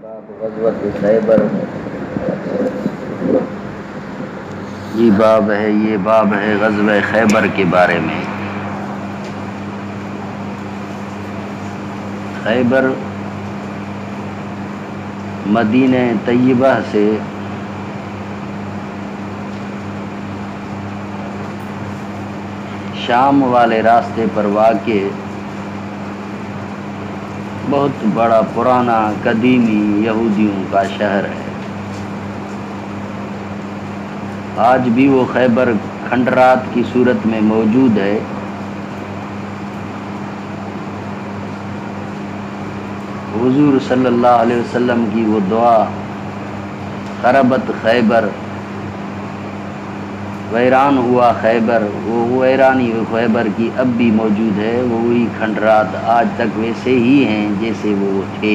غزوۃ خیبر یہ باب ہے غزوہ خیبر کے بارے میں۔ خیبر مدینہ طیبہ سے شام والے راستے پر واقع بہت بڑا پرانا قدیمی یہودیوں کا شہر ہے۔ آج بھی وہ خیبر کھنڈرات کی صورت میں موجود ہے۔ حضور صلی اللہ علیہ وسلم کی وہ دعا خربت خیبر، ویران ہوا خیبر، وہ ویرانی خیبر کی اب بھی موجود ہے۔ وہ وہی کھنڈرات آج تک ویسے ہی ہیں جیسے وہ تھے۔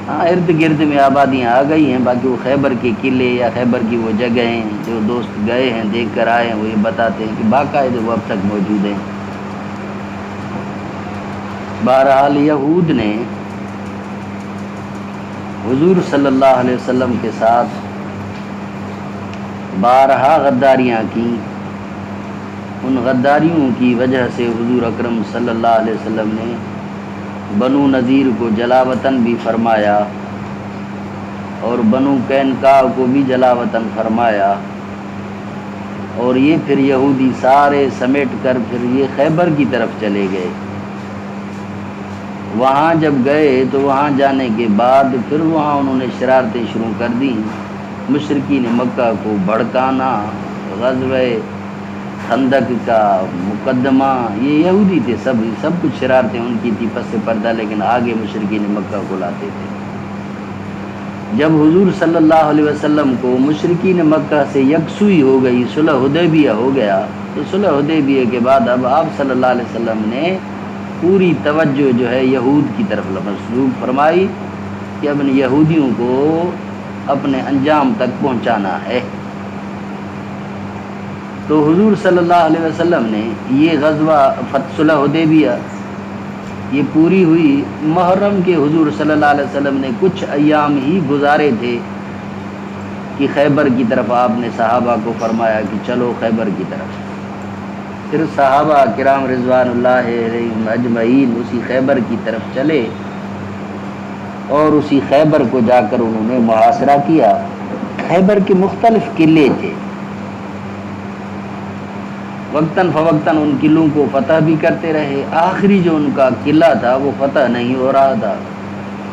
ہاں، ارد گرد میں آبادیاں آ گئی ہیں، باقی وہ خیبر کے قلعے یا خیبر کی وہ جگہیں جو دوست گئے ہیں دیکھ کر آئے ہیں وہ یہ بتاتے ہیں کہ باقاعدہ وہ اب تک موجود ہیں۔ بہرحال یہود نے حضور صلی اللہ علیہ وسلم کے ساتھ بارہا غداریاں کی۔ ان غداریوں کی وجہ سے حضور اکرم صلی اللہ علیہ وسلم نے بنو نذیر کو جلا وطن بھی فرمایا اور بنو قینقاع کو بھی جلا وطن فرمایا، اور یہ پھر یہودی سارے سمیٹ کر پھر یہ خیبر کی طرف چلے گئے۔ وہاں جب گئے تو وہاں جانے کے بعد پھر وہاں انہوں نے شرارتیں شروع کر دیں، مشرکین مکہ کو بھڑکانا، غزوہ خندق کا مقدمہ، یہ یہودی تھے، سب کچھ شرارتیں ان کی تھی پس پردہ، لیکن آگے مشرکین مکہ کو لاتے تھے۔ جب حضور صلی اللہ علیہ وسلم کو مشرکین مکہ سے یکسوئی ہو گئی، صلح حدیبیہ ہو گیا، تو صلح حدیبیہ کے بعد اب آپ صلی اللہ علیہ وسلم نے پوری توجہ جو ہے یہود کی طرف مصروف فرمائی کہ اب یہودیوں کو اپنے انجام تک پہنچانا ہے۔ تو حضور صلی اللہ علیہ وسلم نے یہ غزوہ صلح حدیبیہ یہ پوری ہوئی محرم کے، حضور صلی اللہ علیہ وسلم نے کچھ ایام ہی گزارے تھے کہ خیبر کی طرف آپ نے صحابہ کو فرمایا کہ چلو خیبر کی طرف۔ پھر صحابہ کرام رضوان اللہ علیہم اجمعین اسی خیبر کی طرف چلے اور اسی خیبر کو جا کر انہوں نے محاصرہ کیا۔ خیبر کے مختلف قلعے تھے، وقتاً فوقتاً ان قلعوں کو فتح بھی کرتے رہے۔ آخری جو ان کا قلعہ تھا وہ فتح نہیں ہو رہا تھا،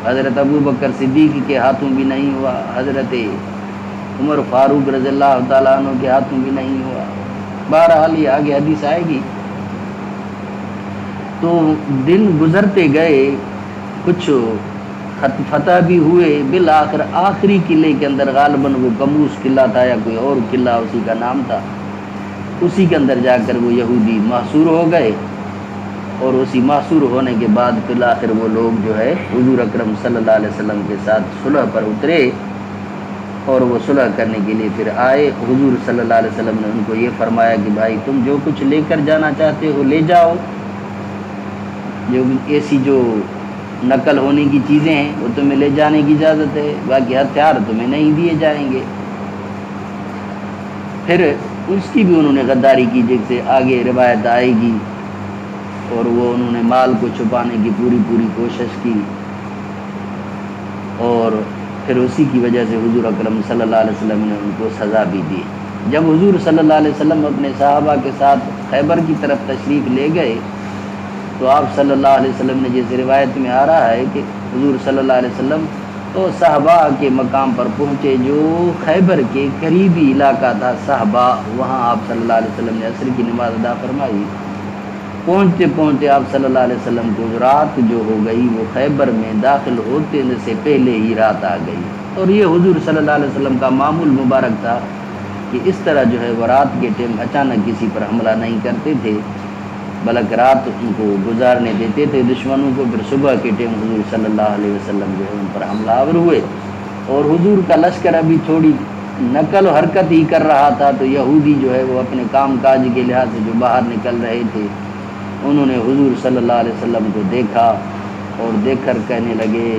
حضرت ابو بکر صدیق کے ہاتھوں بھی نہیں ہوا، حضرت عمر فاروق رضی اللہ تعالیٰ عنہ کے ہاتھوں بھی نہیں ہوا۔ بہرحال یہ آگے حدیث آئے گی۔ تو دن گزرتے گئے، کچھ فتح بھی ہوئے، بالآخر آخری قلعے کے اندر غالباً وہ کموس قلعہ تھا یا کوئی اور قلعہ اسی کا نام تھا، اسی کے اندر جا کر وہ یہودی محصور ہو گئے، اور اسی محصور ہونے کے بعد بالآخر وہ لوگ جو ہے حضور اکرم صلی اللہ علیہ وسلم کے ساتھ صلح پر اترے، اور وہ صلح کرنے کے لیے پھر آئے۔ حضور صلی اللہ علیہ وسلم نے ان کو یہ فرمایا کہ بھائی تم جو کچھ لے کر جانا چاہتے ہو لے جاؤ، جو ایسی جو نقل ہونے کی چیزیں ہیں وہ تمہیں لے جانے کی اجازت ہے، باقی ہتھیار تمہیں نہیں دیے جائیں گے۔ پھر اس کی بھی انہوں نے غداری کی، جیسے آگے روایت آئے گی، اور وہ انہوں نے مال کو چھپانے کی پوری کوشش کی، اور پھر اسی کی وجہ سے حضور اکرم صلی اللہ علیہ وسلم نے ان کو سزا بھی دی۔ جب حضور صلی اللہ علیہ وسلم اپنے صحابہ کے ساتھ خیبر کی طرف تشریف لے گئے تو آپ صلی اللہ علیہ وسلم نے، جیسے روایت میں آ رہا ہے کہ حضور صلی اللہ علیہ وسلم تو صحابہ کے مقام پر پہنچے جو خیبر کے قریبی علاقہ تھا صحابہ، وہاں آپ صلی اللہ علیہ وسلم نے عصر کی نماز ادا فرمائی۔ پہنچتے آپ صلی اللہ علیہ وسلم کو رات جو ہو گئی وہ خیبر میں داخل ہوتے سے پہلے ہی رات آ گئی، اور یہ حضور صلی اللہ علیہ وسلم کا معمول مبارک تھا کہ اس طرح جو ہے وہ رات کے ٹائم اچانک کسی پر حملہ نہیں کرتے تھے، بلکہ رات ان کو گزارنے دیتے تھے دشمنوں کو، پھر صبح کے ٹائم حضور صلی اللہ علیہ وسلم جو ہے ان پر حملہ آور ہوئے۔ اور حضور کا لشکر ابھی تھوڑی نقل و حرکت ہی کر رہا تھا، تو یہودی جو ہے وہ اپنے کام کاج کے لحاظ سے جو باہر نکل رہے تھے، انہوں نے حضور صلی اللہ علیہ وسلم کو دیکھا اور دیکھ کر کہنے لگے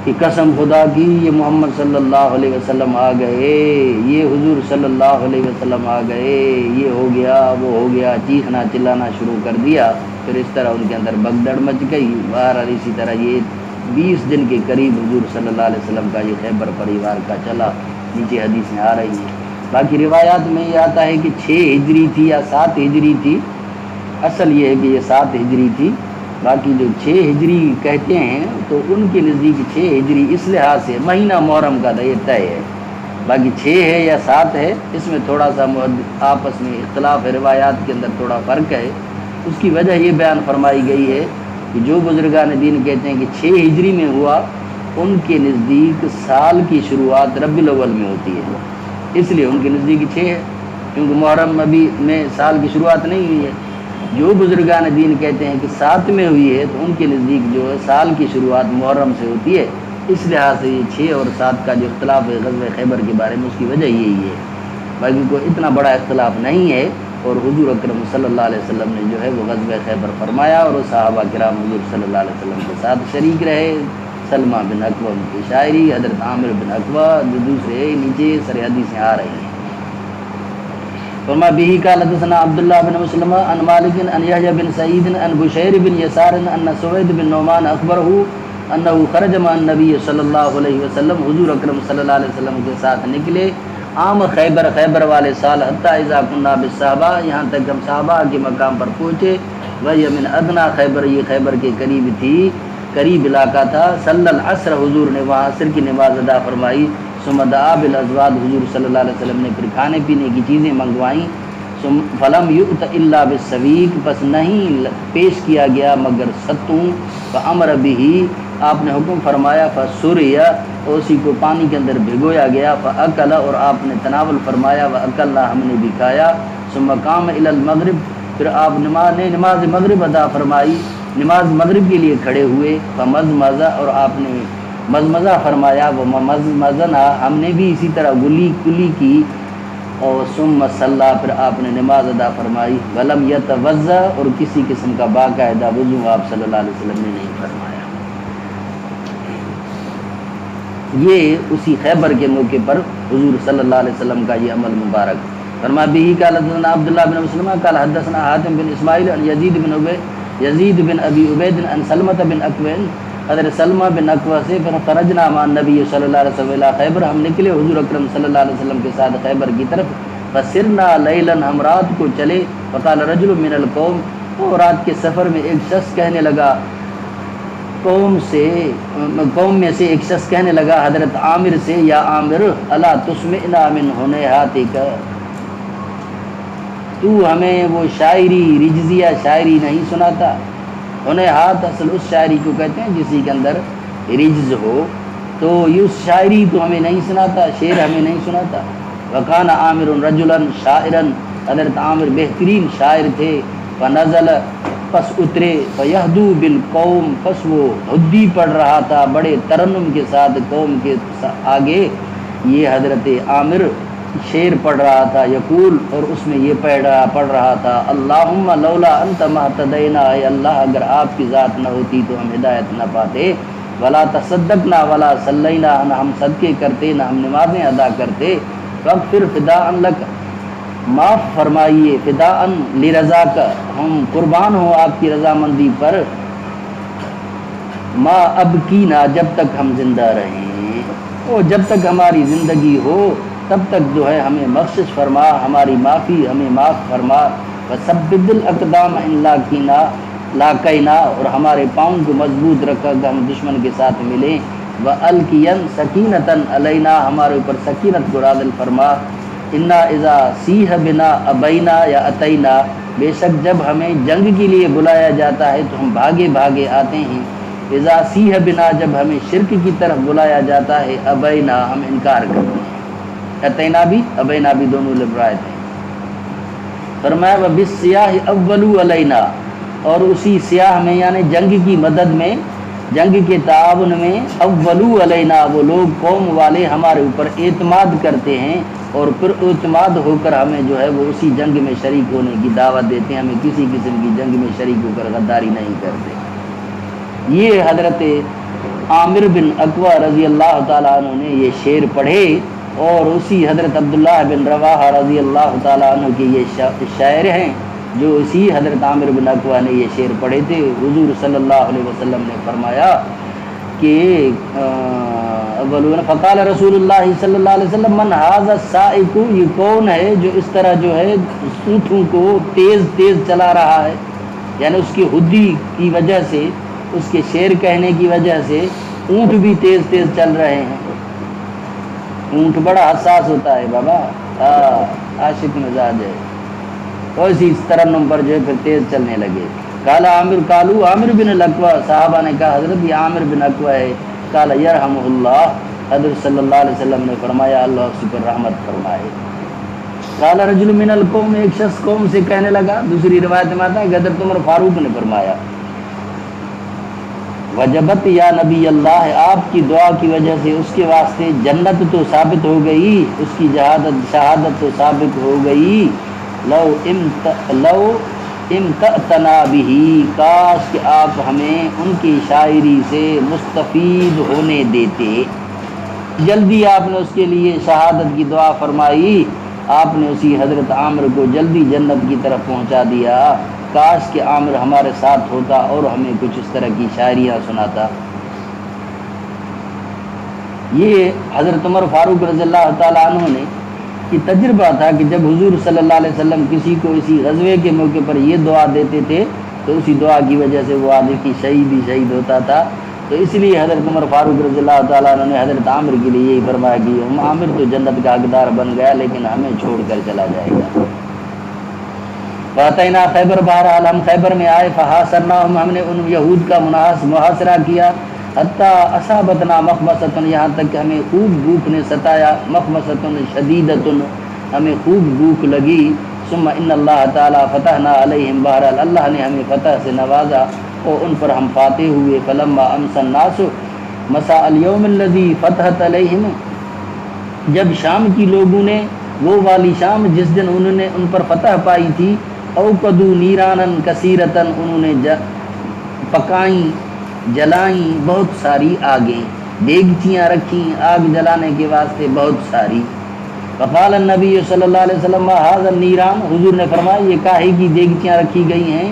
کہ قسم خدا کی یہ محمد صلی اللہ علیہ وسلم آ گئے، یہ حضور صلی اللہ علیہ وسلم آ گئے، یہ ہو گیا وہ ہو گیا، چیخنا چلانا شروع کر دیا۔ پھر اس طرح ان کے اندر بگدڑ مچ گئی۔ بہرحال اسی طرح یہ 20 دن کے قریب حضور صلی اللہ علیہ وسلم کا یہ خیبر پریوار کا چلا۔ نیچے حدیثیں آ رہی ہیں۔ باقی روایات میں یہ آتا ہے کہ 6 ہجری تھی یا 7 ہجری تھی، اصل یہ ہے کہ یہ 7 ہجری تھی۔ باقی جو 6 ہجری کہتے ہیں تو ان کے نزدیک 6 ہجری اس لحاظ سے مہینہ محرم کا یہ طے ہے، باقی 6 ہے یا 7 ہے اس میں تھوڑا سا آپس میں اختلاف ہے، روایات کے اندر تھوڑا فرق ہے۔ اس کی وجہ یہ بیان فرمائی گئی ہے کہ جو بزرگان دین کہتے ہیں کہ 6 ہجری میں ہوا، ان کے نزدیک سال کی شروعات ربیع الاول میں ہوتی ہے، اس لیے ان کے نزدیک 6 ہے، کیونکہ محرم ابھی میں سال کی شروعات نہیں ہوئی ہے۔ جو بزرگان دین کہتے ہیں کہ 7 میں ہوئی ہے تو ان کے نزدیک جو ہے سال کی شروعات محرم سے ہوتی ہے، اس لحاظ سے یہ 6 اور 7 کا جو اختلاف ہے غزوہ خیبر کے بارے میں، اس کی وجہ یہی ہے، باقی کوئی اتنا بڑا اختلاف نہیں ہے۔ اور حضور اکرم صلی اللہ علیہ وسلم نے جو ہے وہ غزوہ خیبر فرمایا اور صحابہ کرام حضور صلی اللہ علیہ وسلم کے ساتھ شریک رہے۔ سلمہ بن اکوع کی شاعری، حضرت عامر بن اکوع جو دوسرے نیچے سر حدیثیں آ رہی ہیں۔ فرما به قال حدثنا عبد الله بن مسلم عن مالك عن يحيى بن سعيد عن بشير بن يسار ان سويد بن نعمان اخبره انه خرج مع النبي صلی اللہ علیہ وسلم، حضور اکرم صلی اللہ علیہ وسلم کے ساتھ نکلے عام خیبر والے سال، حتی اذا كنا بالصحابہ، یہاں تک ہم صحابہ کے مقام پر پہنچے، وهي من ادنى خیبر، یہ خیبر کے قریب تھی، قریب علاقہ تھا۔ صلی العصر، حضور نے وہاں عصر کی نماز ادا فرمائی۔ ثم دعا بالازواج، حضور صلی اللہ علیہ وسلم نے پھر کھانے پینے کی چیزیں منگوائیں۔ فلم یؤت الا بالسویق، پس نہیں پیش کیا گیا مگر ستوں۔ فامر به، آپ نے حکم فرمایا، فسریا، اسی کو پانی کے اندر بھگویا گیا، فاکل، اور آپ نے تناول فرمایا، واکلنا، ہم نے بھی کھایا۔ ثم قام الی المغرب، پھر آپ نے نماز مغرب ادا فرمائی، نماز مغرب کے لیے کھڑے ہوئے۔ فمزمزہ، اور آپ نے مزمزہ فرمایا، وہ مزمزنا، ہم نے بھی اسی طرح کلی کی۔ اور ثم صلی، پھر آپ نے نماز ادا فرمائی۔ ولم یتوضا، اور کسی قسم کا باقاعدہ وضو آپ صلی اللہ علیہ وسلم نے نہیں فرمایا۔ یہ اسی خیبر کے موقع پر حضور صلی اللہ علیہ وسلم کا یہ عمل مبارک۔ فرما به قال حدثنا عبد الله بن مسلم قال حدثنا حاتم بن اسماعیل عن یزید بن ابی عبید عن سلمۃ بن اکوع، حضرت سلمہ بن اکوع سے، پھر خرجنا مع النبی صلی اللہ علیہ وسلم الی خیبر، ہم نکلے حضور اکرم صلی اللہ علیہ وسلم کے ساتھ خیبر کی طرف۔ فسرنا لیلا، ہم رات کو چلے۔ فقال رجل من القوم، وہ رات کے سفر میں ایک شخص کہنے لگا، قوم میں سے ایک شخص کہنے لگا حضرت عامر سے، یا عامر الا تسمعنا من ہنیہاتک، تو ہمیں وہ شاعری، رجزیہ شاعری نہیں سناتا؟ ہنیہات اصل اس شاعری کو کہتے ہیں جسی کے اندر رجز ہو، تو یہ شاعری تو ہمیں نہیں سناتا، شعر ہمیں نہیں سناتا۔ وکان عامر رجلا شاعرا، حضرت عامر بہترین شاعر تھے۔ فنزل، پس اترے، فیہدو بالقوم، پس وہ ہدی پڑھ رہا تھا بڑے ترنم کے ساتھ قوم کے آگے۔ یہ حضرت عامر شعر پڑھ رہا تھا، یقول، اور اس میں یہ پڑھ رہا تھا، اللہم لولا انت مہتدینا، اے اللہ اگر آپ کی ذات نہ ہوتی تو ہم ہدایت نہ پاتے۔ ولا تصدقنا ولا صلینا، نہ ہم صدقے کرتے نہ ہم نمازیں ادا کرتے۔ فاغفر فداء لک، معاف فرمائیے، فداء لرضاک، ہم قربان ہوں آپ کی رضامندی پر۔ ما ابقینا، جب تک ہم زندہ رہیں، اور جب تک ہماری زندگی ہو تب تک جو ہے ہمیں بخشش فرما، ہماری معافی ہمیں معاف فرما۔ وثبت الاقدام ان لاقینا، اور ہمارے پاؤں کو مضبوط رکھا کہ ہم دشمن کے ساتھ ملیں۔ والقین سکینۃ علینا، ہمارے اوپر سکینت کو نازل فرما۔ انا اذا سیح بنا ابینا یا اتینا، بے شک جب ہمیں جنگ کے لیے بلایا جاتا ہے تو ہم بھاگے بھاگے آتے ہیں۔ اذا سیح بنا، جب ہمیں شرک کی طرف بلایا جاتا ہے، ابینا، ہم انکار کرتے ہیں۔ اتینا بھی ابینا بھی دونوں روایت ہیں۔ فرمایا وبالسیاح اولوا علینا، اور اسی سیاح میں یعنی جنگ کی مدد میں، جنگ کے تعاون میں، اولوا علینا، وہ لوگ قوم والے ہمارے اوپر اعتماد کرتے ہیں اور پھر اعتماد ہو کر ہمیں جو ہے وہ اسی جنگ میں شریک ہونے کی دعوت دیتے ہیں، ہمیں کسی قسم کی جنگ میں شریک ہو کر غداری نہیں کرتے۔ یہ حضرت عامر بن اقوا رضی اللہ تعالیٰ عنہ نے یہ شعر پڑھے، اور اسی حضرت عبداللہ بن رواحہ رضی اللہ تعالیٰ عنہ کے یہ شاعر ہیں جو اسی حضرت عامر بن اقوا نے یہ شعر پڑھے تھے۔ حضور صلی اللہ علیہ وسلم نے فرمایا کہ فقال رسول اللہ صلی اللہ علیہ وسلم من ھذا السائق، یہ کون ہے جو اس طرح جو ہے اونٹوں کو تیز تیز چلا رہا ہے، یعنی اس کی حدی کی وجہ سے، اس کے شعر کہنے کی وجہ سے اونٹ بھی تیز تیز چل رہے ہیں۔ اونٹ بڑا حساس ہوتا ہے بابا، عاشق مزاج ہے، تو اسی ترنم پر جو ہے پھر تیز چلنے لگے۔ کالا کالو عامر بن الاقوا، صحابہ نے کہا حضرت یہ عامر بن اقوا ہے۔ کالا یرحمہ اللہ، حضرت صلی اللہ علیہ وسلم نے فرمایا اللہ اس پر رحمت فرمائے۔ کالا رجل من القوم، ایک شخص قوم سے کہنے لگا، دوسری روایت میں آتا ہے کہ حضرت عمر فاروق نے فرمایا وجبت یا نبی اللہ، آپ کی دعا کی وجہ سے اس کے واسطے جنت تو ثابت ہو گئی، اس کی شہادت تو ثابت ہو گئی۔ لو امتعتنا بھی، کاش کہ آپ ہمیں ان کی شاعری سے مستفید ہونے دیتے۔ جلدی آپ نے اس کے لیے شہادت کی دعا فرمائی، آپ نے اسی حضرت عامر کو جلدی جنت کی طرف پہنچا دیا۔ کاش کہ عامر ہمارے ساتھ ہوتا اور ہمیں کچھ اس طرح کی شاعریاں سناتا۔ یہ حضرت عمر فاروق رضی اللہ تعالیٰ عنہ نے یہ تجربہ تھا کہ جب حضور صلی اللہ علیہ وسلم کسی کو اسی غزوے کے موقع پر یہ دعا دیتے تھے تو اسی دعا کی وجہ سے وہ آدمی کی شہید ہوتا تھا۔ تو اس لیے حضرت عمر فاروق رضی اللہ تعالیٰ عنہ نے حضرت عامر کے لیے یہی فرمایا کہ عامر تو جنت کا حقدار بن گیا لیکن ہمیں چھوڑ کر چلا جائے گا۔ فاتحنا خیبر، بہرحال ہم خیبر میں آئے، فحاصرناہم، ہم نے ان یہود کا محاصرہ کیا، حتیٰ اصابتنا مخمصۃ، یہاں تک کہ ہمیں خوب بھوک نے ستایا، مخمصۃ شدیدۃ، ہمیں خوب بھوک لگی۔ ثم ان اللہ تعالیٰ فتحنا علیہم، بہرحال اللہ نے ہمیں فتح سے نوازا اور ان پر ہم فاتح ہوئے۔ فلما امسى الناس مساء اليوم الذي فتحت علیہم، جب شام کی لوگوں نے وہ والی شام جس دن انہوں نے ان پر فتح پائی تھی، اوقدوا نیرانا کثیرتا، انہوں نے پکائیں جلائیں بہت ساری آگیں، دیگچیاں رکھیں آگ جلانے کے واسطے بہت ساری۔ فقال النبی صلی اللہ علیہ وسلم ھذا النیران، حضور نے فرمایا یہ کاہے کی دیگچیاں رکھی گئی ہیں؟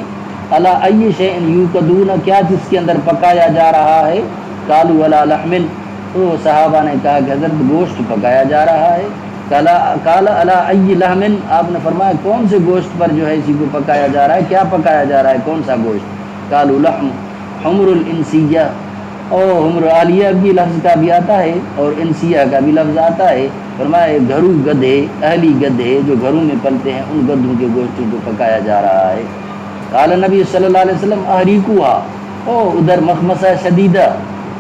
الا ای شیء یوقدون، کیا جس کے اندر پکایا جا رہا ہے؟ قالوا علی لحم، تو صحابہ نے کہا کہ حضرت گوشت پکایا جا رہا ہے۔ قال علی ای لحم، آپ نے فرمایا کون سے گوشت پر جو ہے اسی کو پکایا جا رہا ہے، کیا پکایا جا رہا ہے، کون سا گوشت؟ قالوا لحم حمر الانسیہ، اور حمر عالیہ بھی لفظ کا بھی آتا ہے اور انسیہ کا بھی لفظ آتا ہے۔ فرمایا گھرو گدھے، اہلی گدھے جو گھروں میں پلتے ہیں ان گدھوں کے گوشتوں کو پکایا جا رہا ہے۔ قال نبی صلی اللہ علیہ وسلم احریقوہا، ادھر مخمصہ شدیدہ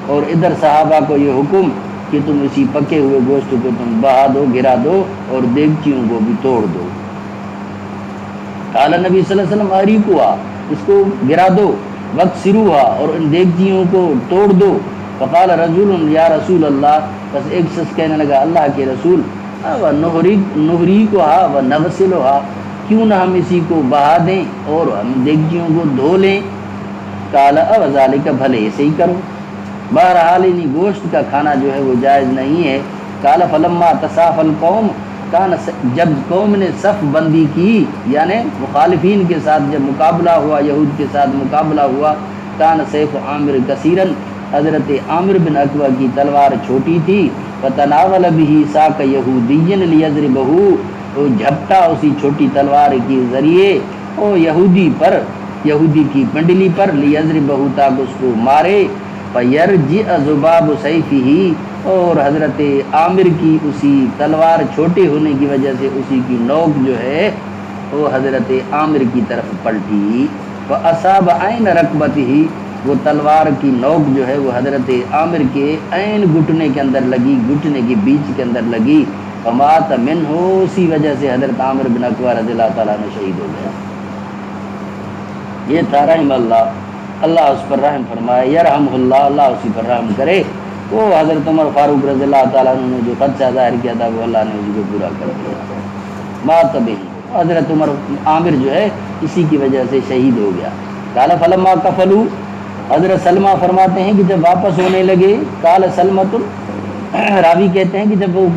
اور ادھر صحابہ کو یہ حکم کہ تم اسی پکے ہوئے گوشت کو تم بہا دو، گرا دو اور دیگچیوں کو بھی توڑ دو۔ قال نبی صلی اللہ علیہ وسلم احریقوہا، اس کو گرا دو، وکسروہا، اور ان دیگچیوں کو توڑ دو۔ فقال رجل یا رسول اللہ، بس ایک شخص کہنے لگا اللہ کے رسول، نہریقوہا ونغسلوہا، کیوں نہ ہم اسی کو بہا دیں اور ہم دیگچیوں کو دھو لیں؟ قال وذالک، بھلے ایسے ہی کرو، بہرحال انہیں گوشت کا کھانا جو ہے وہ جائز نہیں ہے۔ قال فلما تصاف القوم، جب قوم نے صف بندی کی یعنی مخالفین کے ساتھ جب مقابلہ ہوا، یہود کے ساتھ مقابلہ ہوا، کان سیف عامر کثیرن، حضرت عامر بن اقوا کی تلوار چھوٹی تھی، فتناول به ساق یہودی لیضربہ، وہ جھپٹا اسی چھوٹی تلوار کے ذریعے او یہودی پر، یہودی کی پنڈلی پر، لیضربہ تاکہ اس کو مارے، فیرجع ذباب سیفہ، اور حضرت عامر کی اسی تلوار چھوٹے ہونے کی وجہ سے اسی کی نوک جو ہے وہ حضرت عامر کی طرف پلٹی، فاصاب عین رکبتہ، وہ تلوار کی نوک جو ہے وہ حضرت عامر کے عین گھٹنے کے اندر لگی، گھٹنے کے بیچ کے اندر لگی، فمات منہ، اسی وجہ سے حضرت عامر بن اقوا رضی اللہ تعالیٰ عنہ شہید ہو گیا۔ یہ تھا رحم اللہ، اللہ اس پر رحم فرمائے، یرحمہ اللہ، اللہ اسی پر رحم کرے۔ وہ حضرت عمر فاروق رضی اللہ تعالیٰ عنہ نے جو خدشہ ظاہر کیا تھا وہ اللہ نے اس کو پورا کر دیا۔ مات به، حضرت عامر جو ہے اسی کی وجہ سے شہید ہو گیا۔ قال فلما کفلوا، حضرت سلمہ فرماتے ہیں کہ جب واپس ہونے لگے، قال سلمۃ، راوی کہتے ہیں کہ جب وہ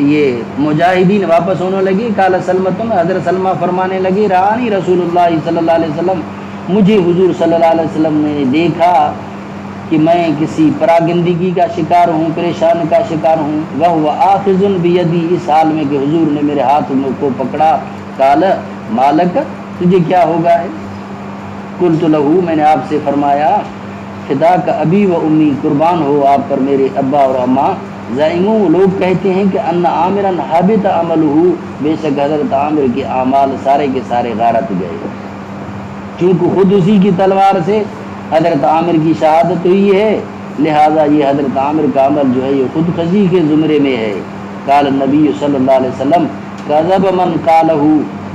یہ مجاہدین واپس ہونے لگے، قال سلمۃ، حضرت سلمہ فرمانے لگے، رآنی رسول اللہ صلی اللہ علیہ وسلم، مجھے حضور صلی اللہ علیہ وسلم نے دیکھا کہ میں کسی پراگندگی کا شکار ہوں، پریشان کا شکار ہوں، وہو آخذ بیدی، اس حال میں کہ حضور نے میرے ہاتھ کو پکڑا، قال مالک، تجھے کیا ہوگا ہے؟ قلت لہو، میں نے آپ سے فرمایا، فداک ابی و امی، قربان ہو آپ پر میرے ابا اور اماں، زائموں، لوگ کہتے ہیں کہ ان عامرا حبط عملہ، بے شک حضرت عامر کے اعمال سارے کے سارے غارت گئے، چونکہ خود اسی کی تلوار سے حضرت عامر کی شہادت ہوئی ہے، لہذا یہ حضرت عامر کا عمل جو ہے یہ خود خزی کے زمرے میں ہے۔ قال النبی صلی اللہ علیہ وسلم، کذب من قالہ،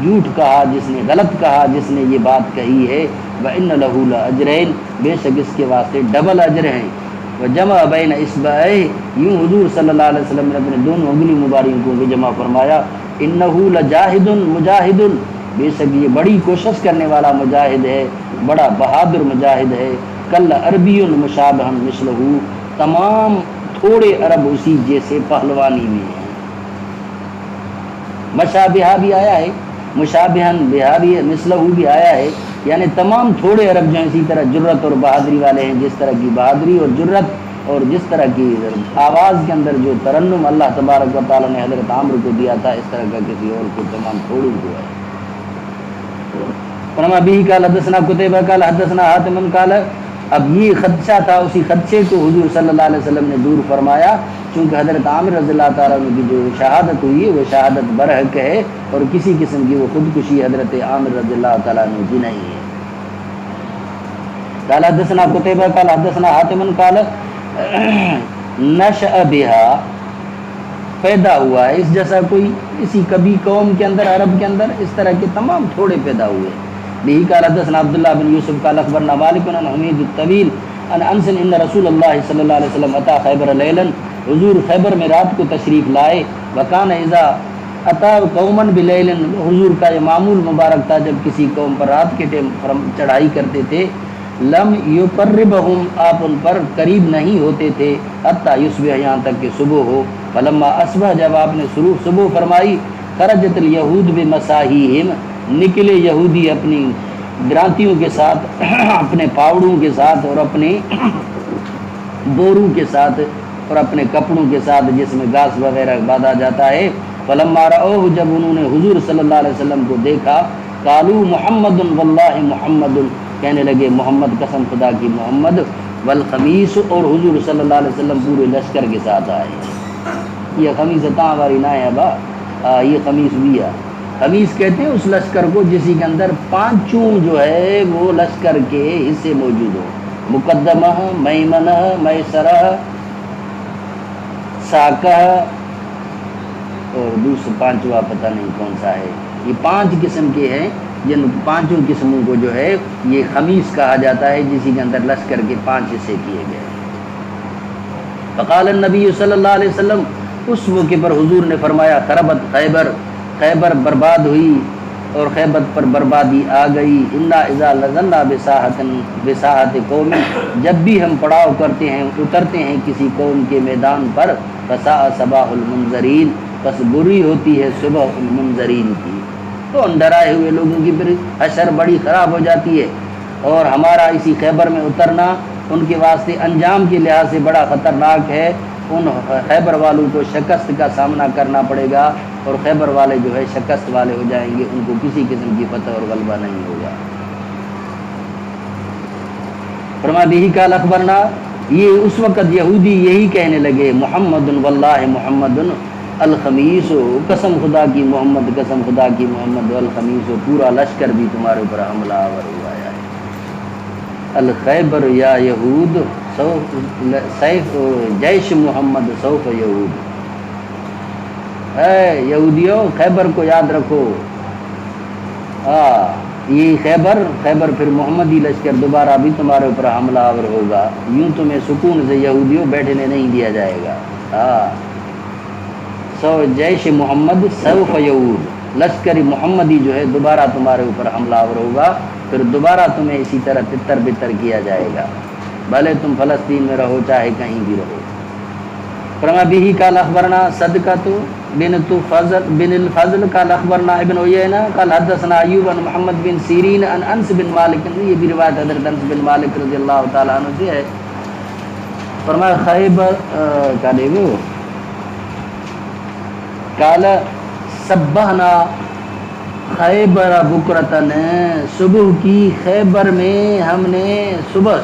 جھوٹ کہا جس نے، غلط کہا جس نے یہ بات کہی ہے، وَإِنَّ لَهُ لَأَجْرَيْنِ، بے شک اس کے واسطے ڈبل اجر ہیں، وَجَمَعَ بَيْنَ إِصْبَعَيْهِ، یوں حضور صلی اللہ علیہ وسلم نے اپنے دونوں انگلی مبارکوں کو جمع فرمایا، إِنَّهُ لَجَاهِدٌ مُجَاہِدٌ، بے شک یہ بڑی کوشش کرنے والا مجاہد ہے، بڑا بہادر مجاہد ہے، کل عربی مشابہ مثلہ، تمام تھوڑے عرب اسی جیسے پہلوانی میں ہیں۔ مشابہہ بھی آیا ہے، مشابہن بہا بھی، مثلہ بھی آیا ہے، یعنی تمام تھوڑے عرب جو ہیں اسی طرح جرت اور بہادری والے ہیں، جس طرح کی بہادری اور جرت اور جس طرح کی آواز کے اندر جو ترنم اللہ تبارک و تعالیٰ نے حضرت عامر کو دیا تھا، اس طرح کا کسی اور کو تمام تھوڑی کو ہے۔ فرما بھی قال حدثنا قتیبہ قال حدثنا حاتم قال، اب یہ خدشہ تھا، اسی خدشے کو حضور صلی اللہ علیہ وسلم نے دور فرمایا، چونکہ حضرت عامر رضی اللہ تعالیٰ عنہ کی جو شہادت ہوئی ہے وہ شہادت برحق ہے، اور کسی قسم کی وہ خودکشی حضرت عامر رضی اللہ تعالیٰ عنہ کی نہیں ہے۔ قال حدثنا قتیبہ قال حدثنا حاتم قال نشأ بها، پیدا ہوا ہے اس جیسا کوئی، اسی کبھی قوم کے اندر، عرب کے اندر اس طرح کے تمام تھوڑے پیدا ہوئے۔ بھی قال حدثنا عبداللہ بن یوسف قال اخبرنا مالک عن حمید الطویل عن انس ان رسول اللہ صلی اللہ علیہ وسلم اتا خیبر لیلا، حضور خیبر میں رات کو تشریف لائے، وکان اذا اتا قوما بلیل، حضور کا یہ معمول مبارک تھا جب کسی قوم پر رات کے ٹائم چڑھائی کرتے تھے، لم یقربہم، آپ ان پر قریب نہیں ہوتے تھے، حتی یصبح، یہاں تک کہ صبح ہو، فلما اصبح، جب آپ نے صبح فرمائی، خرجت الیہود بمساحیہم، نکلے یہودی اپنی گرانتیوں کے ساتھ، اپنے پاوڑوں کے ساتھ اور اپنے بوروں کے ساتھ اور اپنے کپڑوں کے ساتھ جس میں گھاس وغیرہ باندھا جاتا ہے، فلما رأوہ، جب انہوں نے حضور صلی اللہ علیہ وسلم کو دیکھا، قالوا محمد واللہ محمد، کہنے لگے محمد، قسم خدا کی محمد، والخمیس، اور حضور صلی اللہ علیہ وسلم پورے لشکر کے ساتھ آئے۔ یہ خمیس تاں ہماری نہ ہے با، یہ خمیس بھی ہے، خمیس کہتے ہیں اس لشکر کو جسی کے اندر پانچوں جو ہے وہ لشکر کے حصے موجود ہو، مقدمہ، میمنہ، میسرہ، ساکہ، اور دوسرا پانچواں پتہ نہیں کون سا ہے، یہ پانچ قسم کے ہیں، جن پانچوں قسموں کو جو ہے یہ خمیس کہا جاتا ہے، جسی کے اندر لشکر کے 5 حصے کیے گئے۔ فقال النبی صلی اللہ علیہ وسلم، اس موقع پر حضور نے فرمایا، خربت خیبر، خیبر برباد ہوئی اور خیبر پر بربادی آ گئی، انا اذا نزلنا بساحت قوم، جب بھی ہم پڑاؤ کرتے ہیں، اترتے ہیں کسی قوم کے میدان پر، فساء صباح المنذرین، بس بری ہوتی ہے صبح المنذرین کی، تو ان ڈرائے ہوئے لوگوں کی پھر حشر بڑی خراب ہو جاتی ہے، اور ہمارا اسی خیبر میں اترنا ان کے واسطے انجام کے لحاظ سے بڑا خطرناک ہے، ان خیبر والوں کو شکست کا سامنا کرنا پڑے گا، اور خیبر والے جو ہے شکست والے ہو جائیں گے، ان کو کسی قسم کی فتح اور غلبہ نہیں ہوگا۔ فرما بھی قال اخبرنا، یہ اس وقت یہودی یہی کہنے لگے، محمد واللہ محمد الخمیس، قسم خدا کی محمد، قسم خدا کی محمد، الخمیس، پورا لشکر بھی تمہارے اوپر حملہ آور ہوا ہے، الخیبر یا یہود سیف جیش محمد سوف یہود، اے یہودیوں خیبر کو یاد رکھو، یہ خیبر پھر محمدی لشکر دوبارہ بھی تمہارے اوپر حملہ آور ہوگا، یوں تمہیں سکون سے یہودیوں بیٹھنے نہیں دیا جائے گا، سو جیش محمد سوف یہود، لشکر محمدی جو ہے دوبارہ تمہارے اوپر حملہ آور ہوگا، پھر دوبارہ تمہیں اسی طرح تتر بتر کیا جائے گا، بھلے تم فلسطین میں رہو چاہے کہیں بھی رہو۔ فرما بھی قال اخبرنا صدقۃ بن الفضل قال اخبرنا ابن عیینہ قال حدثنا ایوب عن محمد بن سیرین عن انس بن مالک، یہ بھی روایت حضرت انس بن مالک رضی اللہ تعالیٰ عنہ سے ہے۔ فرمایا خیبر کا دیکھو قال صبحنا خیبر بکرتن، صبح کی خیبر میں ہم نے صبح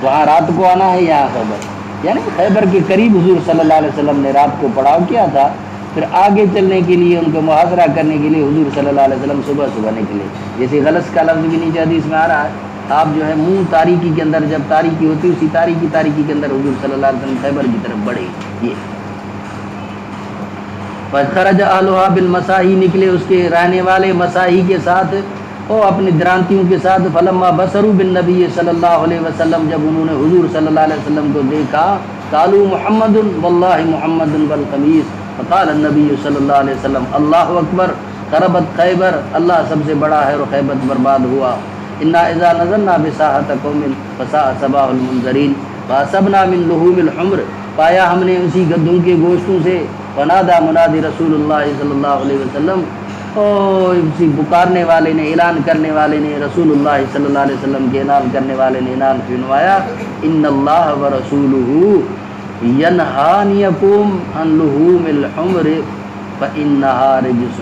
وہاں رات کو آنا ہے، یہاں خیبر یعنی خیبر کے قریب حضور صلی اللہ علیہ وسلم نے رات کو پڑاؤ کیا تھا، پھر آگے چلنے کے لیے ان کو محاصرہ کرنے کے لیے حضور صلی اللہ علیہ وسلم صبح نکلے۔ جیسے غلط کا لفظ بھی نیچے حدیث میں آ رہا ہے، آپ جو ہے منہ تاریکی کے اندر، جب تاریکی ہوتی اسی تاریکی کے اندر حضور صلی اللہ علیہ وسلم خیبر کی طرف بڑھے۔ یہ خرج اہلھا بالمساحی، نکلے اس کے رہنے والے مساحی کے ساتھ اور اپنی درانتیوں کے ساتھ۔ فلما بصروا بالنبی صلی اللہ علیہ وسلم، جب انہوں نے حضور صلی اللہ علیہ وسلم کو دیکھا، قالوا محمد واللہ محمد بالقمیص، فقال النبی صلی اللہ علیہ وسلم اللہ اکبر خربت خیبر، اللہ سب سے بڑا ہے اور خیبر برباد ہوا۔ انا اذا نزلنا بساحة قوم فساء صباح المنذرین، فاصبنا من لحوم الحمر، پایا ہم نے اسی گدھوں کے گوشتوں سے۔ فنادى منادی رسول اللہ صلی اللہ علیہ وسلم، اسی پکارنے والے نے، اعلان کرنے والے نے، رسول اللہ صلی اللہ علیہ وسلم کے اعلان کرنے والے نے اعلان فرمایا، ان اللہ ورسولہ ینہانیکم عن لحوم الحمر فانہا رجس،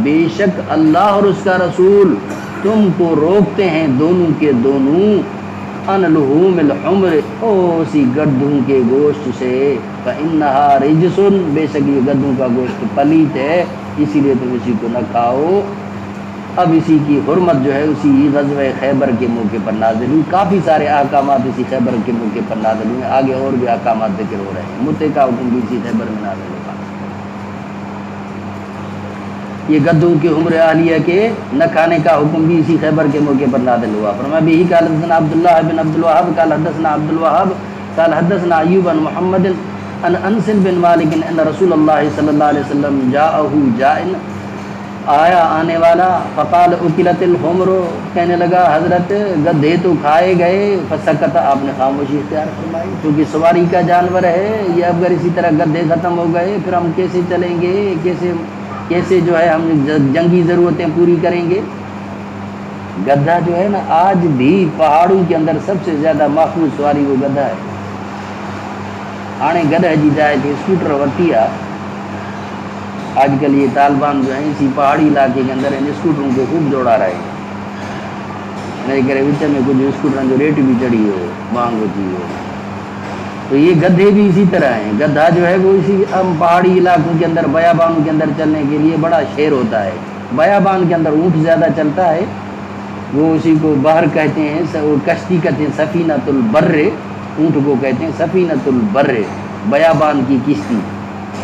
بے شک اللہ اور اس کا رسول تم کو روکتے ہیں دونوں کے دونوں، ان لحوم الحمر، اسی گدھوں کے گوشت سے، فانہا رجس، بے شک یہ گدھوں کا گوشت پلیت ہے، اسی لیے تم اسی کو نہ کھاؤ۔ اب اسی کی حرمت جو ہے اسی غزوہ خیبر کے موقع پر نازل ہوئی۔ کافی سارے احکامات اسی خیبر کے موقع پر نازل ہوئے، آگے اور بھی احکامات ذکر ہو رہے ہیں۔ متع کا حکم بھی اسی خیبر میں نازل ہوگا۔ یہ گدھوں کے عمر اہلیہ کے نہ کھانے کا حکم بھی اسی خیبر کے موقع پر نازل ہوا۔ فرمایا بھی قال حدثنا عبداللہ بن عبد الوهاب قال حدثنا عبد الوهاب قال حدثنا ایوب عن محمد عن انس بن مالک ان رسول اللہ صلی اللہ علیہ وسلم جاءہ جائن، آیا آنے والا، فقال اکلت الحمر، کہنے لگا حضرت گدھے تو کھائے گئے، فسکت، آپ نے خاموشی اختیار فرمائی، کیونکہ سواری کا جانور ہے یہ، اب اگر اسی طرح گدھے ختم ہو گئے پھر ہم کیسے چلیں گے، کیسے جو ہے ہم جنگی ضرورتیں پوری کریں گے۔ گدھا جو ہے نا آج بھی پہاڑوں کے اندر سب سے زیادہ محفوظ سواری وہ گدھا ہے۔ آنے گدھا جی جائے تھے اسکوٹر ورتیا، آج کل یہ طالبان جو ہیں اسی پہاڑی علاقے کے اندر ان اسکوٹروں کو خوب دوڑا رہے ہیں، میرے کرے وچ میں کچھ اسکوٹر جو ریٹ بھی چڑھی ہو، مانگ ہوتی ہو، تو یہ گدھے بھی اسی طرح ہیں۔ گدھا جو ہے وہ اسی پہاڑی علاقوں کے اندر بیابانوں کے اندر چلنے کے لیے بڑا شیر ہوتا ہے۔ بیابان کے اندر اونٹ زیادہ چلتا ہے، وہ اسی کو بحر کہتے ہیں، کشتی کہتے ہیں، سفینۃ البر، اونٹ کو کہتے ہیں سفینۃ البر، بیابان کی کشتی،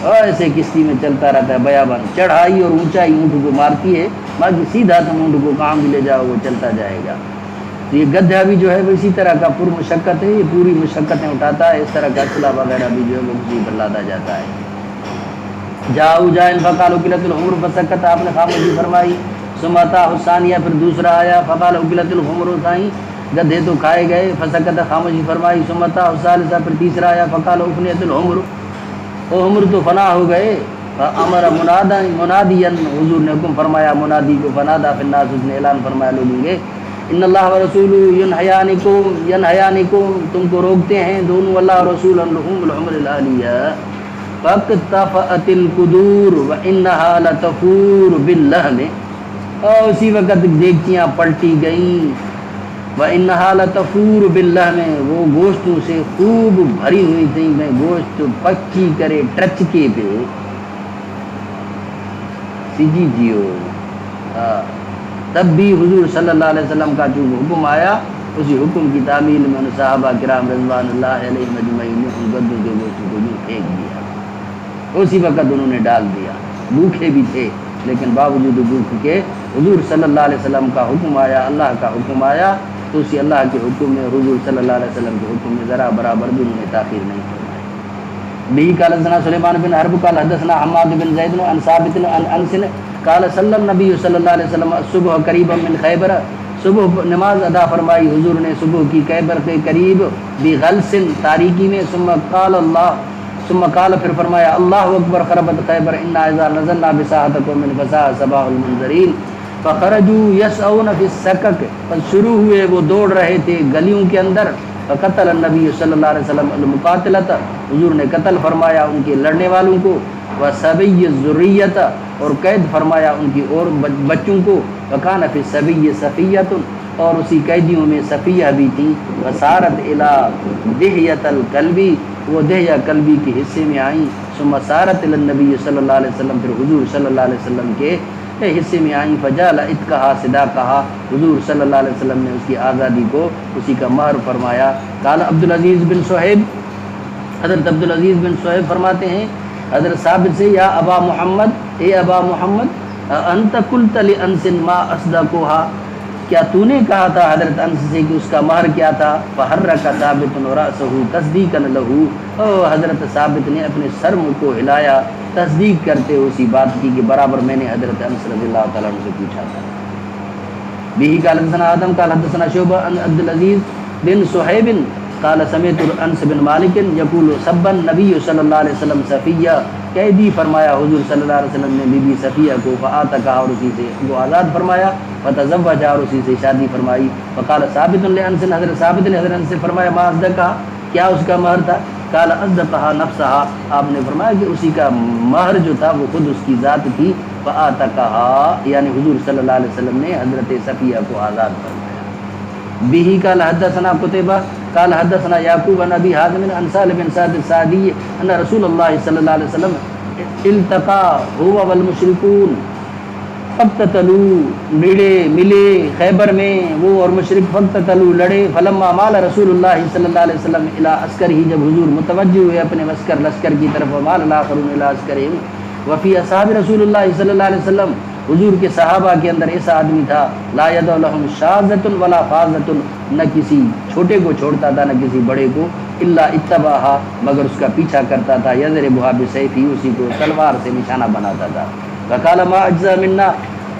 اور ایسے کشتی میں چلتا رہتا ہے بیابان، چڑھائی اور اونچائی اونٹ کو مارتی ہے، باقی سیدھا تم اونٹ کو کہاں بھی لے جاؤ وہ چلتا جائے گا۔ تو یہ گدھا بھی جو ہے وہ اسی طرح کا پر مشقت ہے، یہ پوری مشقتیں اٹھاتا ہے، اس طرح کا اسلحہ وغیرہ بھی جو ہے وہ اسی پر لادا جاتا ہے۔ جاؤ جائن فقال اکلت الحمر، فسکت، آپ نے خاموشی فرمائی، سماتا حسانیہ، پھر دوسرا آیا فقال اکلت الحمر، سائیں گدھے تو کھائے گئے، فسکت، خاموشی فرمائی، سماتا حسالثہ، پھر تیسرا آیا فقال افنیت الحمر، وہ حمر تو فنا ہو گئے۔ امر منادیا، حضور نے حکم فرمایا منادی کو، فنادا فی الناس، اس نے اعلان فرمایا لوگوں کے، ان اللہ و رسول ینہیانکم، تم کو روکتے ہیں دونوں اللہ و رسول عن لحوم الحمر الاہلیہ، فاقتفأت القدور وانہا لتفور باللحم، اور اسی وقت دیگچیاں پلٹی گئیں، وانہا لتفور باللحم، وہ گوشتوں سے خوب بھری ہوئی تھیں، میں گوشت پکی کرے ٹرچکے پہ سیجی جیو۔ تب بھی حضور صلی اللہ علیہ وسلم کا جو حکم آیا، اسی حکم کی تعمیل میں ان صحابہ کرام رضوان اللہ علیہ مجمعین نے ان گدھوں کے گوشت کو بھی پھینک دیا، اسی وقت انہوں نے ڈال دیا، بھوکے بھی تھے لیکن باوجود بھوک کے حضور صلی اللہ علیہ وسلم کا حکم آیا، اللہ کا حکم آیا، تو اسی اللہ کے حکم میں، حضور صلی اللہ علیہ وسلم کے حکم میں ذرا برابر بھی انہوں نے تاخیر نہیں فرمائی۔ به قال حدثنا سليمان بن حرب قال حدثنا حماد بن زيد عن ثابت عن انس قال صلی النبی صلی اللہ علیہ وسلم الصبح قریبا من خیبر، صبح نماز ادا فرمائی حضور نے صبح کی خیبر کے قریب بغلس تاریکی میں، ثم قال پھر فرمایا اللہ اکبر خربت خیبر انا اذا نزلنا بساحتكم من فساء صباح المنذرین فخرجوا يسعون في السكك، پس شروع ہوئے وہ دوڑ رہے تھے گلیوں کے اندر، فقتل النبی صلی اللہ علیہ وسلم المقاتلۃ، حضور نے قتل فرمایا ان کے لڑنے والوں کو، وصبی الذریۃ، اور قید فرمایا ان کی اور بچوں کو، وکان فی الصبی صفیۃ، اور اسی قیدیوں میں صفیہ بھی تھی، وسارت الی دہیۃ القلبی، وہ دہیہ قلبی کے حصے میں آئیں، ثم سارت الی النبی صلی اللہ علیہ وسلم، پھر حضور صلی اللہ علیہ وسلم کے حصے میں آئیں، فجعل اتقہا صدا کہا، حضور صلی اللہ علیہ وسلم نے اس کی آزادی کو اسی کا مہر فرمایا۔ قال عبدالعزیز بن صہیب، حضرت عبدالعزیز بن صہیب فرماتے ہیں حضرت ثابت سے، یا ابا محمد، اے ابا محمد، انت قلت لانس ما اصدقها، کیا تو نے کہا تھا حضرت انس سے کہ اس کا مہر کیا تھا؟ فحرک ثابت رأسہ تصدیقا لہ، او حضرت ثابت نے اپنے سر کو ہلایا تصدیق کرتے اسی بات کی کہ برابر میں نے حضرت انس رضی اللہ تعالیٰ عنہ سے پوچھا تھا۔ به قال حدثنا آدم قال حدثنا شعبہ عن عبد العزیز بن صہیب قال سمعت انس بن مالک یقول سب النبی صلی اللہ علیہ وسلم صفیہ، قیدی فرمایا حضور صلی اللہ علیہ وسلم نے بی بی صفیہ کو، فآتکا، اور اسی سے وہ آزاد فرمایا، فتزوجا، اور اسی سے شادی فرمائی، فقال ثابت لانس، حضرت ثابت نے حضرت انس سے فرمایا ما اصدقہ، کیا اس کا مہر تھا؟ قال اصدقها نفسها، آپ نے فرمایا کہ اسی کا مہر جو تھا وہ خود اس کی ذات تھی، فآتکها، یعنی حضور صلی اللہ علیہ وسلم نے حضرت صفیہ کو آزاد فرمایا۔ به قال حدثنا قتيبة قال حدثنا يعقوب بن ابي حازم عن سالم بن سعد الساعدي ان رسول الله صلى الله عليه وسلم التقى هو والمشركون فقتتلوا، ملے خیبر میں وہ اور مشرک، فقتتلوا، لڑے، فلما مال رسول اللہ صلی اللہ علیہ وسلم الى عسکرہ، جب حضور متوجہ ہوئے اپنے لشکر کی طرف، ومال الاخرون الى عسکرہم، وفی اصحاب رسول اللہ صلی اللہ علیہ وسلم، حضور کے صحابہ کے اندر ایسا آدمی تھا، لا يدع لهم شاذۃ ولا فاذۃ، نہ کسی چھوٹے کو چھوڑتا تھا نہ کسی بڑے کو، الا اتبعها، مگر اس کا پیچھا کرتا تھا، یضربها بسیفہ، اسی کو تلوار سے نشانہ بناتا تھا، وقال ما اجزا منا،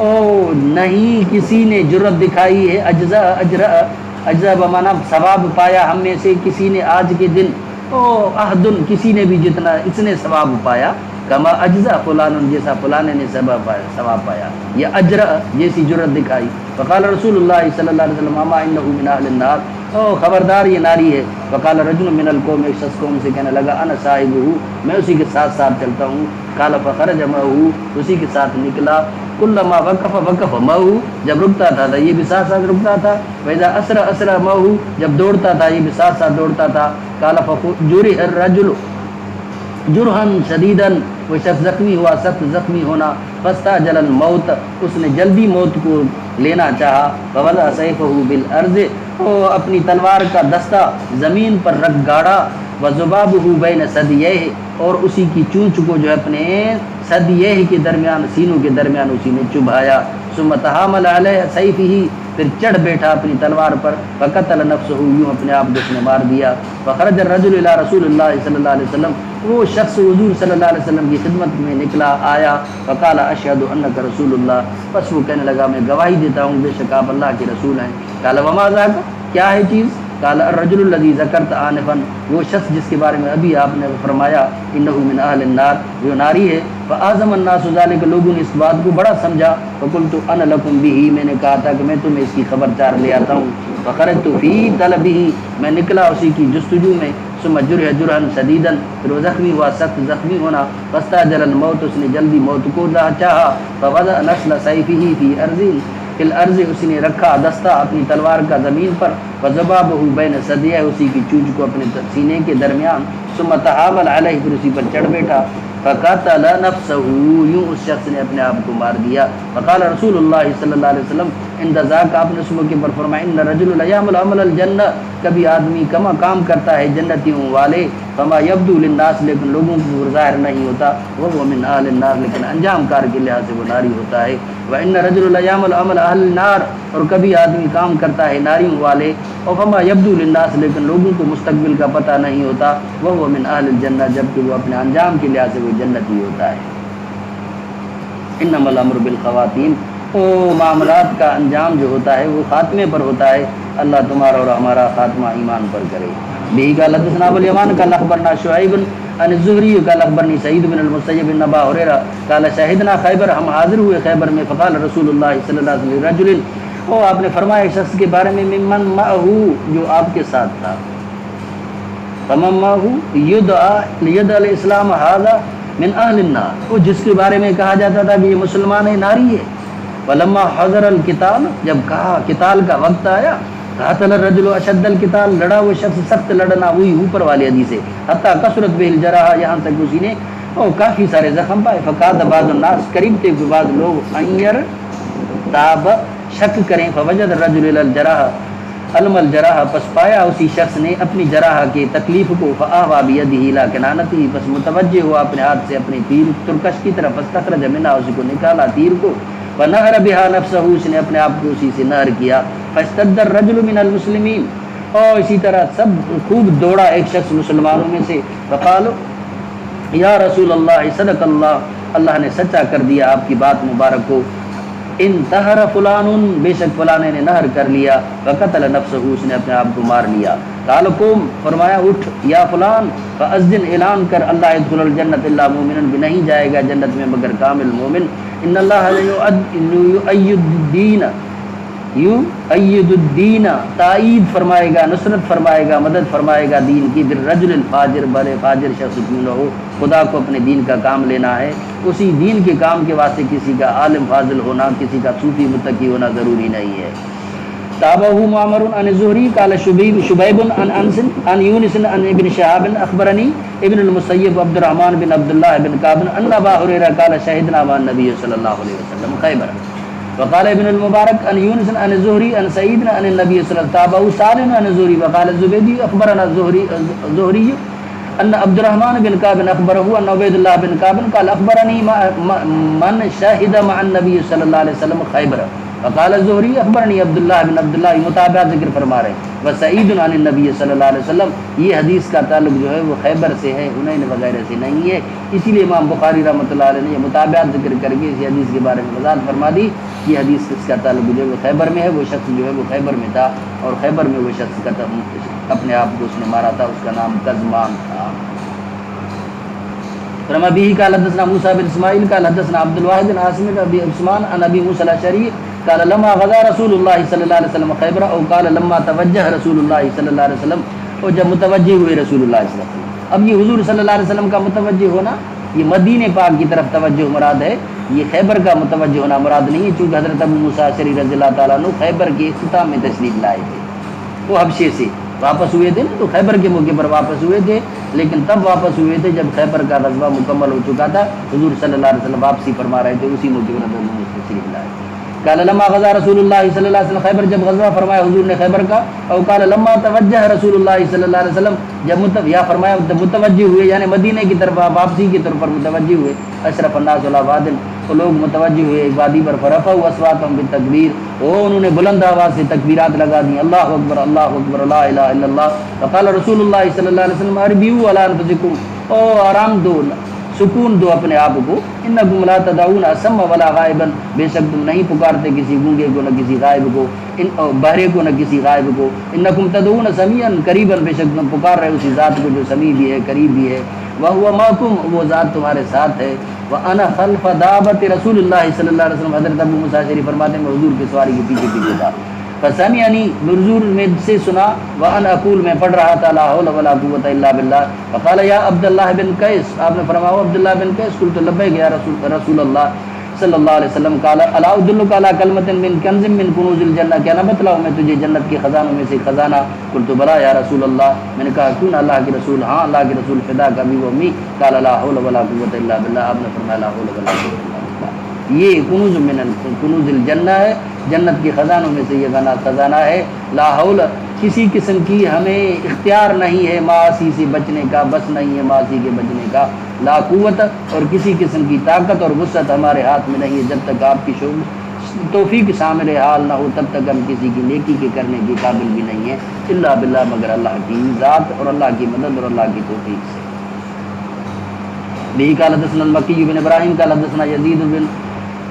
او نہیں کسی نے جرت دکھائی ہے، اجزا بمانا ثواب پایا ہم میں سے کسی نے آج کے دن، او احدن، کسی نے بھی جتنا اس نے ثواب پایا، کما اجزا فلان، جیسا فلانے نے ثواب پایا، یا اجر، جیسی جرت دکھائی۔ فقال رسول اللہ صلی اللہ علیہ وسلم اما انہ من اہل النار، او خبردار یہ ناری ہے۔ فقال رجل من القوم، ایک شخص قوم سے کہنے لگا انا صاحبہ، میں اسی کے ساتھ ساتھ چلتا ہوں۔ قال فخرج معه، اسی کے ساتھ نکلا، کلما وقف معه، جب رکتا تھا یہ بھی ساتھ ساتھ رکتا تھا، واذا اسرع معه، جب دوڑتا تھا یہ بھی ساتھ ساتھ دوڑتا تھا۔ قال فجرح الرجل جرحن شدیدن، وہ شخص زخمی ہوا سخت زخمی ہونا، فاستعجل الموت، اس نے جلدی موت کو لینا چاہا، فوضع سیفہ بالارض، وہ اپنی تلوار کا دستہ زمین پر رکھ گاڑا، وذبابہ بین ثدییہ، اور اسی کی چونچ کو جو ہے اپنے ثدییہ کے درمیان، سینوں کے درمیان اسی نے چبھایا، ثم تحامل علیہ سیفہ، پھر چڑھ بیٹھا اپنی تلوار پر، فقتل نفسہ، یوں اپنے آپ کو اس نے مار دیا۔ فخرج الرجل الی رسول اللہ صلی اللہ علیہ وسلم، وہ شخص حضور صلی اللہ علیہ وسلم کی خدمت میں نکلا آیا، فقال اشہد انک رسول اللہ، بس وہ کہنے لگا میں گواہی دیتا ہوں بے شک آپ اللہ کے رسول ہیں۔ قال وما ذاک، کیا ہے چیز؟ قال الرجل الذی ذکرت آنفا، وہ شخص جس کے بارے میں ابھی آپ نے فرمایا انہ من اہل النار، جو ناری ہے۔ فاعظم الناس ذلک، لوگوں نے اس بات کو بڑا سمجھا، فقلت انا لکم بہ، میں نے کہا تھا کہ میں تمہیں اس کی خبردار لے آتا ہوں۔ فخرجت فی طلبہ، میں نکلا اسی کی جستجو میں، ثم جرح جرحا شدیدا، پھر وہ زخمی ہوا سخت زخمی ہونا، فاستعجل الموت، اس نے جلدی موت کو چاہا، فوضع نسل سیفہ فی ارض، فی الارض، اسی نے رکھا دستہ اپنی تلوار کا زمین پر، وذبابہ بین ثدییہ، اسی کی چونچ کو اپنے سینے کے درمیان، ثم تحامل علیہ، پھر اسی پر چڑھ بیٹھا، فقتل نفسہ، یوں اس شخص نے اپنے آپ کو مار دیا۔ فقال رسول اللہ صلی اللہ علیہ وسلم عند ذاک، آپ نے اس موقع پر فرمایا ان رجل لیعمل عمل الجنہ، کبھی آدمی کما کام کرتا ہے جنتیوں والے، فما یبدو للناس، لیکن لوگوں کو ظاہر نہیں ہوتا، وہ من اہل النار، لیکن انجام کار کے لحاظ سے وہ ناری ہوتا ہے۔ وَإِنَّ الرَّجُلَ لَيَعْمَلُ عَمَلَ أَهْلِ النَّارِ، اور کبھی آدمی کام کرتا ہے ناریوں والے، اور فما يبدو للناس، لیکن لوگوں کو مستقبل کا پتہ نہیں ہوتا، وَهُوَ مِنْ أَهْلِ الْجَنَّةِ، جبکہ وہ اپنے انجام کے لحاظ سے وہ جنتی ہوتا ہے۔ انما الامر بالخواتین، او معاملات کا انجام جو ہوتا ہے وہ خاتمے پر ہوتا ہے۔ اللہ تمہارا اور ہمارا خاتمہ ایمان پر کرے۔ بھی قال حدثنا ابو الیمان قال اخبرنا شعیب عن الزہری قال اخبرنی سعید بن المسیب بن ابا ہریرہ قال شہدنا خیبر، ہم حاضر ہوئے خیبر میں، فقال رسول اللہ صلی اللہ علیہ وسلم رجل، او آپ نے فرمایا ایک شخص کے بارے میں، ممن معه، جو آپ کے ساتھ تھا، فمن معه یدعى الاسلام هذا من اہل النار، وہ جس کے بارے میں کہا جاتا تھا کہ یہ مسلمان ہے، ناری ہے۔ ولما حضر القتال، جب کہا قتال کا وقت آیا، قاتل الرجل اشد القتال، لڑا وہ شخص سخت لڑنا، وہی اوپر والی حدیث ہے، حتی کثرت به الجراح، یہاں تک اسی نے کافی سارے زخم پائے، فقاد بعض الناس، قریب تھے کہ بعض لوگ انیر تاب، شک کریں، فوجد الرجل الجراح علم الجراح، پس پایا اسی شخص نے اپنی جراح کی تکلیف کو، فآوا بیدہ الی کنانتہ، پس متوجہ ہوا اپنے ہاتھ سے اپنی تیر ترکش کی طرف، فاستخرج منہا، اسی کو نکالا تیر کو، ونہر بہا نفسہ، اس نے اپنے آپ کو اسی سے نہر کیا، فاستد الرجل من المسلمین، اور اسی طرح سب خوب دوڑا ایک شخص مسلمانوں میں سے، فقالو یا رسول اللہ صدق اللہ، اللہ نے سچا کر دیا آپ کی بات مبارک کو، انتہر فلان، بے شک فلانے نے نہر کر لیا، وقتل نفسہ، اس نے اپنے آپ کو مار لیا، قال قوم، فرمایا اٹھ یا فلان، فاذن، اعلان کر، اللہ يدخل الجنت الا مومنا، بھی نہیں جائے گا جنت میں مگر کامل مومن، ان اللہ یؤید الدین، تائید فرمائے گا، نصرت فرمائے گا، مدد فرمائے گا دین کی، بالرجل الفاجر، بڑے فاجر شخص کیوں نہ ہو، خدا کو اپنے دین کا کام لینا ہے، اسی دین کے کام کے واسطے کسی کا عالم فاضل ہونا، کسی کا صوفی متقی ہونا ضروری نہیں ہے۔ تابعہ معمر عن الزہری قال شبیب عن انس عن یونس عن ابن شہاب اخبرنی ابن المسیب عبد الرحمن بن عبد اللہ بن کعب ان ابا ہریرہ قال شہدنا مع النبی صلی اللہ علیہ وسلم خیبر، وقال ابن المبارک عن یونس عن الزہری عن سعید عن النبی صلی اللہ علیہ وسلم، تابعہ سالم عن الزہری، وقال الزبیدی اخبرنا الزہری ان عبد الرحمن بن کعب اخبره ان عبید اللہ بن کعب قال اخبرنی من شاہد مع النبی صلی اللہ علیہ وسلم خیبر، وقال الزہری اخبرنی عبداللہ بن عبداللہ، متابعات ذکر فرما رہے ہیں، وسعید عن النبی صلی اللہ علیہ وسلم، یہ حدیث کا تعلق جو ہے وہ خیبر سے ہے، حنین وغیرہ سے نہیں ہے، اسی لیے امام بخاری رحمۃ اللہ علیہ نے یہ متابعات ذکر کر کے اس حدیث کے بارے میں وضاحت فرما دی، یہ حدیث اس کا تعلق جو ہے وہ خیبر میں ہے، وہ شخص جو ہے وہ خیبر میں تھا، اور خیبر میں وہ شخص کا اپنے آپ کو اس نے مارا تھا، اس کا نام قزمان تھا۔ فرما به قال حدثنا موسى بن اسماعيل قال حدثنا عبد الواحد بن عاصم بن ابي عثمان عن ابي موسى الاشعري قال لما غزا رسول الله صلى الله عليه وسلم خیبر، او قال لما توجه رسول الله صلى الله عليه وسلم، اور جب متوجہ ہوئے رسول اللہ صلی اللہ علیہ وسلم، اب یہ حضور صلی اللہ علیہ وسلم کا متوجہ ہونا، یہ مدینہ پاک کی طرف توجہ مراد ہے، یہ خیبر کا متوجہ ہونا مراد نہیں ہے، چونکہ حضرت ابو موسیٰ اشعری رضی اللہ تعالیٰ عنہ خیبر کے اختتام میں تشریف لائے تھے، وہ حبشے سے واپس ہوئے تھے نا، تو خیبر کے موقع پر واپس ہوئے تھے، لیکن تب واپس ہوئے تھے جب خیبر کا غزوہ مکمل ہو چکا تھا، حضور صلی اللہ علیہ وسلم واپسی فرما رہے تھے، اسی موقع پر تشریف لائے۔ قال لما غزا رسول اللہ صلی اللہ علیہ وسلم خیبر، جب غزوہ فرمایا حضور نے خیبر کا، او قال لما توجہ رسول اللہ صلی اللہ علیہ وسلم، جب یا فرمایا جب متوجہ ہوئے، یعنی مدینہ کی طرف واپسی کی طرف پر متوجہ ہوئے، اشرف الناس علی واد، تو لوگ متوجہ ہوئے ایک وادی پر، فرفعوا اصواتهم بالتکبیر، انہوں نے بلند آواز سے تکبیرات لگا دی، اللہ اکبر اللہ اکبر لا الہ الا اللہ، فقال رسول اللہ صلی اللہ علیہ وسلم اربیوا علی انفسکم، او آرام دو، سکون دو اپنے آپ کو، انکم لا تدعون اصم ولا غائبا، بے شک تم نہیں پکارتے کسی گونگے کو نہ کسی غائب کو، بہرے کو نہ کسی غائب کو، انکم تدعون سمیعا قریبا، بے شک تم پکار رہے اسی ذات کو جو سمیع بھی ہے قریب بھی ہے، وہو معکم، وہ ذات تمہارے ساتھ ہے، وانا خلف دابت رسول اللہ صلی اللہ علیہ وسلم، حضرت ابو موسیٰ اشعری فرماتے ہیں میں حضور کی سواری کے پیچھے پیچھے تھا، فسمعنی، حضور میں سے سنا، وانا اقول، میں پڑھ رہا تھا، لا حول ولا قوت الا باللہ، فقال یا عبداللہ بن قیس، آپ نے فرمایا عبداللہ بن قیس، قلت لبیک یا رسول اللہ صلی اللہ علیہ وسلم، قال الا ادلک علی کلمۃ من کنز من کنوز الجنہ، کیا نہ بتلاؤں میں تجھے جنت کے خزانوں میں سے خزانہ، قلت بلا یا رسول اللہ، میں نے کہا کیوں نہ اللہ کے رسول، ہاں اللہ کے رسول، فداک ابی و امی، قال لا حول ولا قوت الا باللہ، آپ نے فرمایا لا حول ولا قوت الا باللہ، یہ کنوز من کنوز الجنہ ہے، جنت کے خزانوں میں سے یہ خزانہ ہے، لا حول کسی قسم کی ہمیں اختیار نہیں ہے معاصی سے بچنے کا، بس نہیں ہے معاصی کے بچنے کا، لا قوت، اور کسی قسم کی طاقت اور وسعت ہمارے ہاتھ میں نہیں ہے، جب تک آپ کی توفیق شامل حال نہ ہو تب تک ہم کسی کی نیکی کے کرنے کے قابل بھی نہیں ہیں، الا باللہ، مگر اللہ کی ذات اور اللہ کی مدد اور اللہ کی توفیق سے۔ بھی قال حدثنا المکی بن ابراہیم قال حدثنا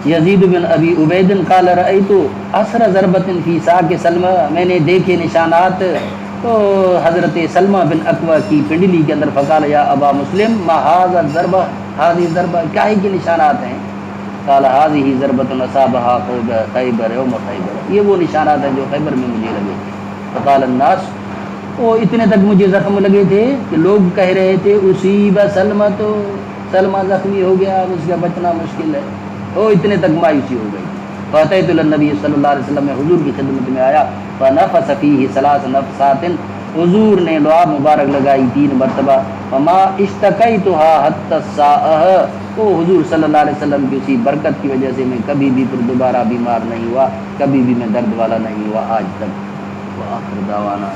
یزید بن ابی عبید قال رأیت اثر ضربۃ فی ساق سلمہ، میں نے دیکھے نشانات تو حضرت سلمہ بن اکوع کی پنڈلی کے اندر، فقال یا ابا مسلم ما ھذا الضربہ، ھذہ الضربہ، کیا ہی کے نشانات ہیں؟ قال ھذہ ضربۃ اصابها قوم خیبر یوم خیبر، یہ وہ نشانات ہیں جو خیبر میں مجھے لگے تھے۔ فقال الناس، وہ اتنے تک مجھے زخم لگے تھے کہ لوگ کہہ رہے تھے اصیب سلمہ، تو سلمہ زخمی ہو گیا، اب اس کا بچنا مشکل ہے، وہ اتنے تک مایوسی ہو گئی۔ فاتیت النبی صلی اللہ علیہ وسلم، میں حضور کی خدمت میں آیا، فنفس فیہ ثلاث نفسات، حضور نے لعاب مبارک لگائی 3 مرتبہ، فما اشتکیتها حتی الساعہ، وہ حضور صلی اللہ علیہ وسلم کی اسی برکت کی وجہ سے میں کبھی بھی پھر دوبارہ بیمار نہیں ہوا، کبھی بھی میں درد والا نہیں ہوا آج تک۔ وآخر دعوانا